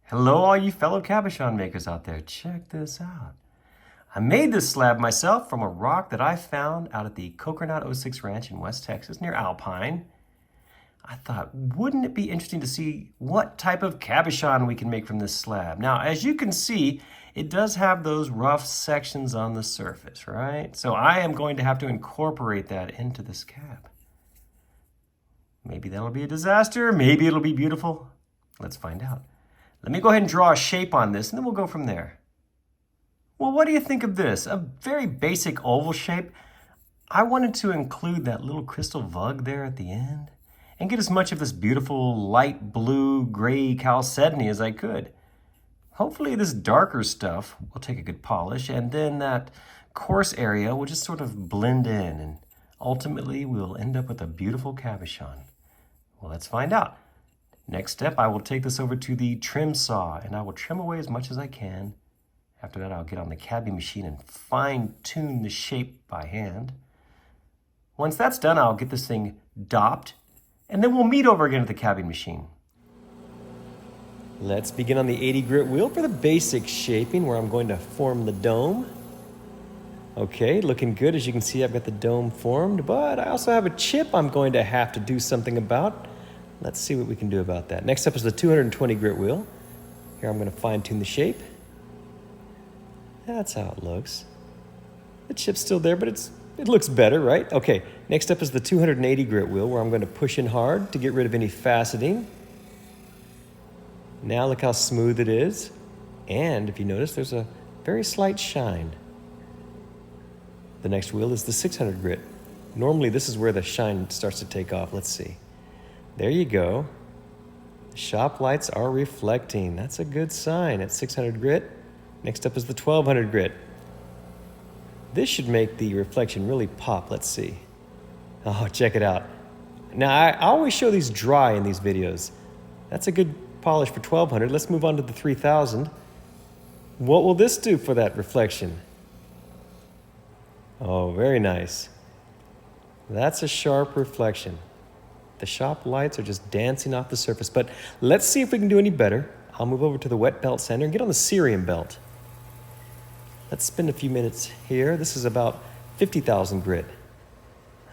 Hello, all you fellow cabochon makers out there. Check this out. I made this slab myself from a rock that I found out at the Kokernot 06 Ranch in West Texas near Alpine. I thought, wouldn't it be interesting to see what type of cabochon we can make from this slab? Now, as you can see, it does have those rough sections on the surface, right? So I am going to have to incorporate that into this cab. Maybe that'll be a disaster. Maybe it'll be beautiful. Let's find out. Let me go ahead and draw a shape on this, and then we'll go from there. Well, what do you think of this? A very basic oval shape. I wanted to include that little crystal vug there at the end and get as much of this beautiful light blue, gray chalcedony as I could. Hopefully this darker stuff will take a good polish, and then that coarse area will just sort of blend in, and ultimately we'll end up with a beautiful cabochon. Well, let's find out. Next step, I will take this over to the trim saw, and I will trim away as much as I can. After that, I'll get on the cabbie machine and fine-tune the shape by hand. Once that's done, I'll get this thing dopped, and then we'll meet over again at the cabbie machine. Let's begin on the 80 grit wheel for the basic shaping, where I'm going to form the dome. Okay, looking good. As you can see, I've got the dome formed, but I also have a chip I'm going to have to do something about. Let's see what we can do about that. Next up is the 220 grit wheel. Here I'm going to fine-tune the shape. That's how it looks. The chip's still there, but it looks better, right? Okay, next up is the 280 grit wheel, where I'm going to push in hard to get rid of any faceting. Now look how smooth it is. And if you notice, there's a very slight shine. The next wheel is the 600 grit. Normally this is where the shine starts to take off. Let's see. There you go. The shop lights are reflecting. That's a good sign at 600 grit. Next up is the 1200 grit. This should make the reflection really pop. Let's see. Oh, check it out. Now, I always show these dry in these videos. That's a good polish for 1200. Let's move on to the 3000. What will this do for that reflection? Oh, very nice. That's a sharp reflection. The shop lights are just dancing off the surface, but let's see if we can do any better. I'll move over to the wet belt sander and get on the cerium belt. Let's spend a few minutes here. This is about 50,000 grit.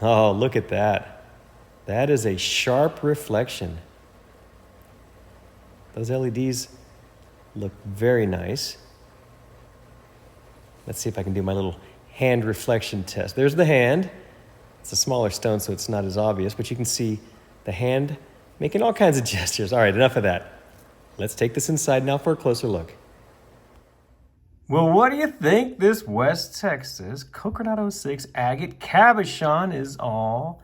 Oh, look at that. That is a sharp reflection. Those LEDs look very nice. Let's see if I can do my little hand reflection test. There's the hand. It's a smaller stone, so it's not as obvious, but you can see the hand making all kinds of gestures. All right, enough of that. Let's take this inside now for a closer look. Well, what do you think? This West Texas Kokernot 06 Agate cabochon is all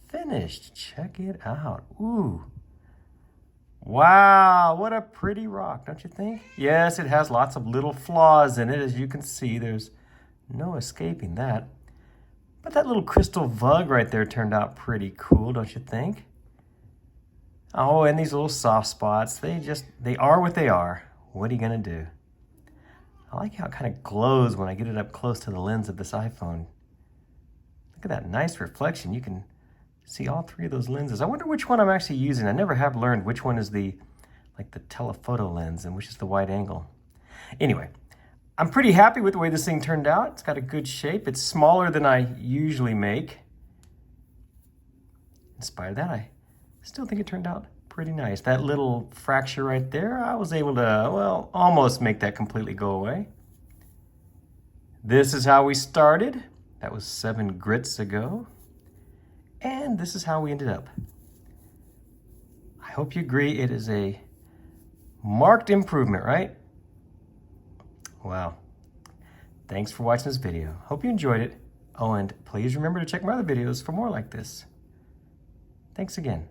finished. Check it out. Ooh. Wow, what a pretty rock, don't you think? Yes, it has lots of little flaws in it. As you can see, there's no escaping that. But that little crystal vug right there turned out pretty cool, don't you think? Oh, and these little soft spots, they are what they are. What are you gonna do? I like how it kind of glows when I get it up close to the lens of this iPhone. Look at that nice reflection. You can see all three of those lenses. I wonder which one I'm actually using. I never have learned which one is the telephoto lens and which is the wide angle. Anyway, I'm pretty happy with the way this thing turned out. It's got a good shape. It's smaller than I usually make. In spite of that, I still think it turned out pretty nice. That little fracture right there, I was able to, well, almost make that completely go away. This is how we started. That was 7 grits ago. And this is how we ended up. I hope you agree it is a marked improvement, right? Wow. Thanks for watching this video. Hope you enjoyed it. Oh, and please remember to check my other videos for more like this. Thanks again.